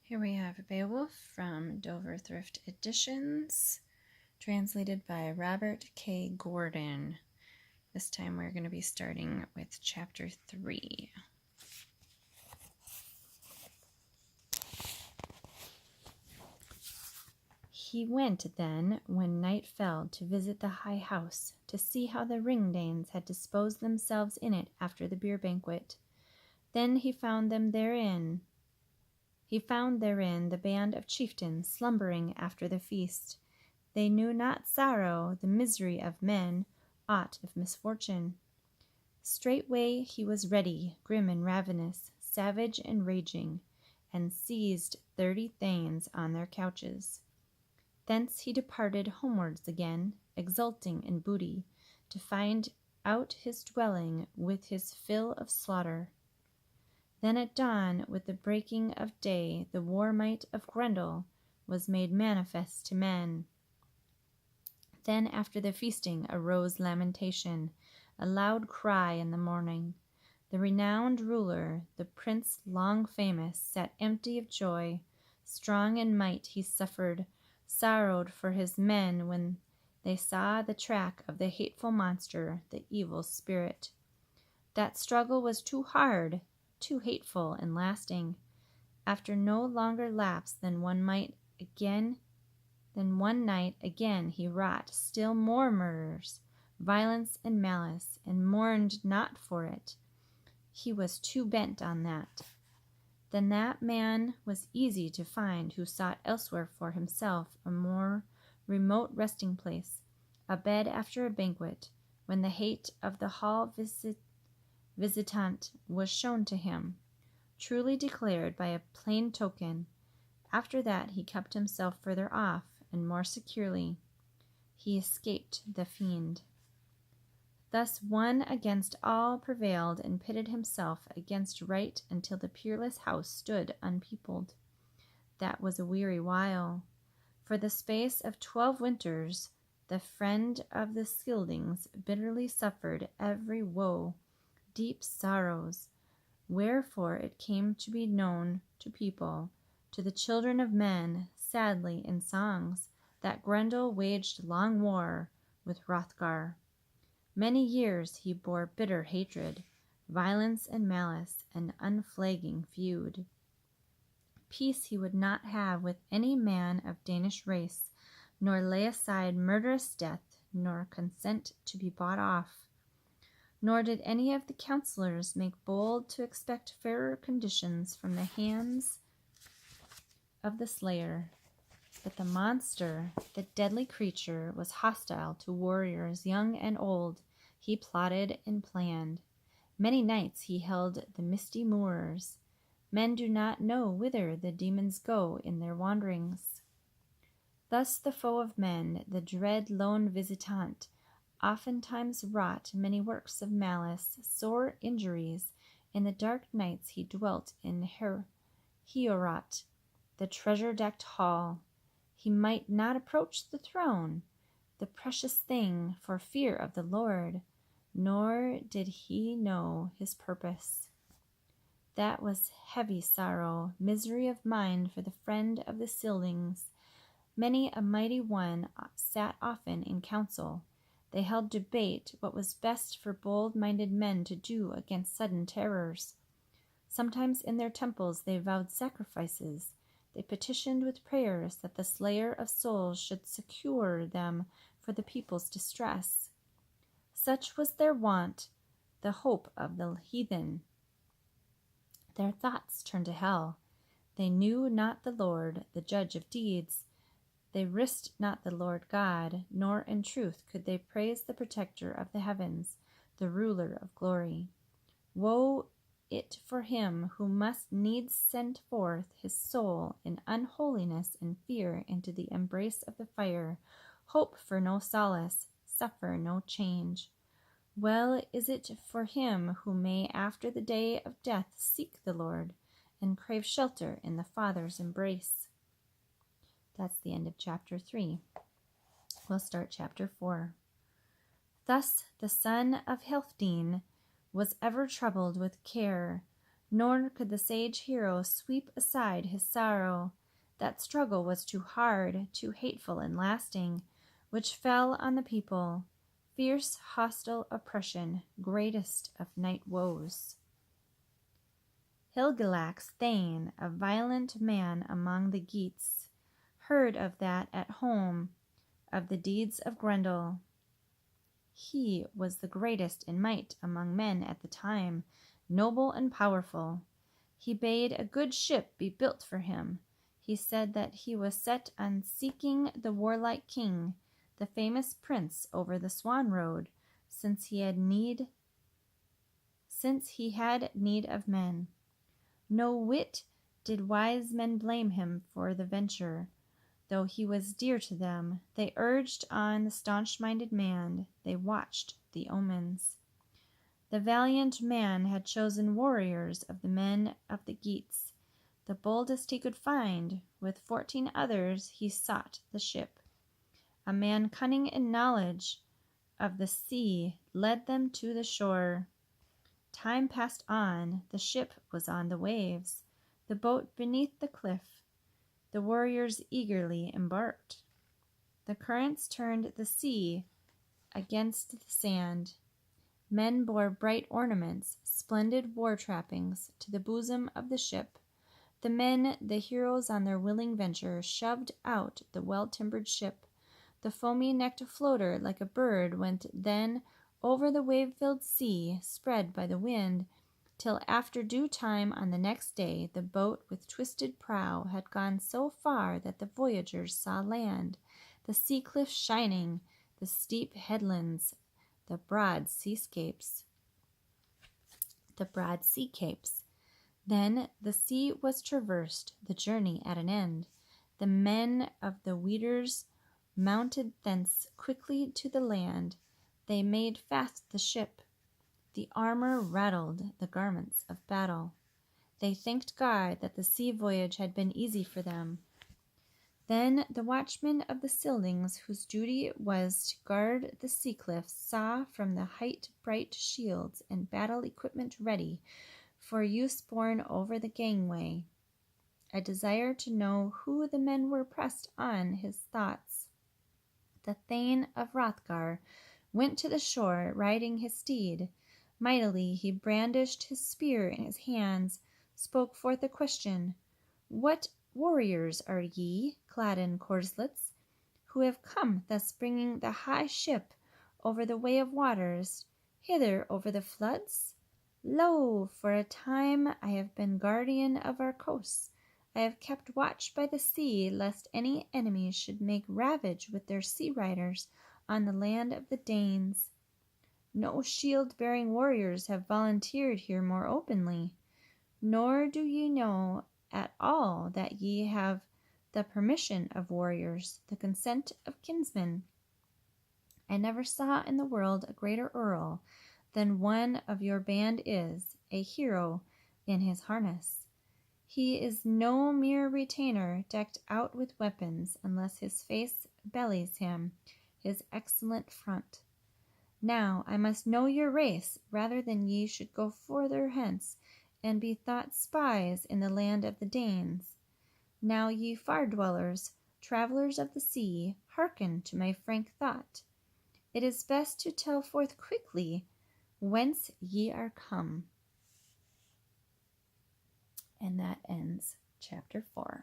Here we have Beowulf from Dover Thrift Editions, translated by Robert K. Gordon. This time we're going to be starting with Chapter 3. He went then, when night fell, to visit the high house, to see how the Ring-Danes had disposed themselves in it after the beer banquet. Then he found therein the band of chieftains slumbering after the feast. They knew not sorrow, the misery of men, aught of misfortune. Straightway he was ready, grim and ravenous, savage and raging, and seized 30 thanes on their couches. Thence he departed homewards again, exulting in booty, to find out his dwelling with his fill of slaughter. Then at dawn, with the breaking of day, the war might of Grendel was made manifest to men. Then after the feasting arose lamentation, a loud cry in the morning. The renowned ruler, the prince long famous, sat empty of joy. Strong in might he sorrowed for his men when they saw the track of the hateful monster, the evil spirit. That struggle was too hard, too hateful and lasting. After no longer lapse than one night again he wrought still more murders, violence and malice, and mourned not for it. He was too bent on that. Then that man was easy to find who sought elsewhere for himself a more remote resting place, a bed after a banquet, when the hate of the hall visitant was shown to him, truly declared by a plain token. After that he kept himself further off, and more securely he escaped the fiend. Thus one against all prevailed, and pitted himself against right until the peerless house stood unpeopled. That was a weary while. For the space of 12 winters the friend of the Scyldings bitterly suffered every woe, deep sorrows, wherefore it came to be known to people, to the children of men, sadly in songs, that Grendel waged long war with Hrothgar. Many years he bore bitter hatred, violence and malice, and unflagging feud. Peace he would not have with any man of Danish race, nor lay aside murderous death, nor consent to be bought off. Nor did any of the counselors make bold to expect fairer conditions from the hands of the slayer. But the monster, the deadly creature, was hostile to warriors young and old. He plotted and planned. Many nights he held the misty moors. Men do not know whither the demons go in their wanderings. Thus the foe of men, the dread lone visitant, oftentimes wrought many works of malice, sore injuries. In the dark nights he dwelt in Heorot, the treasure-decked hall. He might not approach the throne, the precious thing, for fear of the Lord, nor did he know his purpose. That was heavy sorrow, misery of mind for the friend of the Scyldings. Many a mighty one sat often in council. They held debate what was best for bold-minded men to do against sudden terrors. Sometimes in their temples they vowed sacrifices. They petitioned with prayers that the slayer of souls should secure them for the people's distress. Such was their wont, the hope of the heathen. Their thoughts turned to hell. They knew not the Lord, the judge of deeds. They risked not the Lord God, nor in truth could they praise the protector of the heavens, the ruler of glory. Woe it for him who must needs send forth his soul in unholiness and fear into the embrace of the fire, hope for no solace, suffer no change. Well is it for him who may after the day of death seek the Lord, and crave shelter in the Father's embrace. That's the end of chapter 3. We'll start chapter 4. Thus the son of Healfdene was ever troubled with care, Nor could the sage hero sweep aside his sorrow. That struggle was too hard, too hateful and lasting, which fell on the people. Fierce, hostile oppression, greatest of night woes. Hygelac Thane, a violent man among the Geats, heard of that at home, of the deeds of Grendel. He was the greatest in might among men at the time, noble and powerful. He bade a good ship be built for him. He said that he was set on seeking the warlike king, the famous prince over the Swan Road, since he had need of men. No whit did wise men blame him for the venture, though he was dear to them. They urged on the staunch-minded man, they watched the omens. The valiant man had chosen warriors of the men of the Geats, the boldest he could find. With 14 others he sought the ship. A man cunning in knowledge of the sea led them to the shore. Time passed on, the ship was on the waves, the boat beneath the cliff. The warriors eagerly embarked. The currents turned the sea against the sand. Men bore bright ornaments, splendid war trappings, to the bosom of the ship. The men, the heroes on their willing venture, shoved out the well-timbered ship. The foamy-necked floater like a bird went then over the wave-filled sea, spread by the wind, till after due time on the next day the boat with twisted prow had gone so far that the voyagers saw land, the sea-cliffs shining, the steep headlands, the broad sea capes. Then the sea was traversed, the journey at an end. The men of the Weders mounted thence quickly to the land. They made fast the ship. The armor rattled, the garments of battle. They thanked God that the sea voyage had been easy for them. Then the watchmen of the Scyldings, whose duty was to guard the sea cliffs, saw from the height bright shields and battle equipment ready for use borne over the gangway. A desire to know who the men were pressed on his thoughts. The Thane of Hrothgar went to the shore, riding his steed. Mightily he brandished his spear in his hands, spoke forth a question. What warriors are ye, clad in corslets, who have come thus bringing the high ship over the way of waters, hither over the floods? Lo, for a time I have been guardian of our coasts. I have kept watch by the sea, lest any enemies should make ravage with their sea riders on the land of the Danes. No shield-bearing warriors have volunteered here more openly, nor do ye know at all that ye have the permission of warriors, the consent of kinsmen. I never saw in the world a greater earl than one of your band is, a hero in his harness. He is no mere retainer decked out with weapons, unless his face bellies him his excellent front. Now I must know your race, rather than ye should go further hence, and be thought spies in the land of the Danes. Now ye far-dwellers, travellers of the sea, hearken to my frank thought. It is best to tell forth quickly whence ye are come. And that ends chapter 4.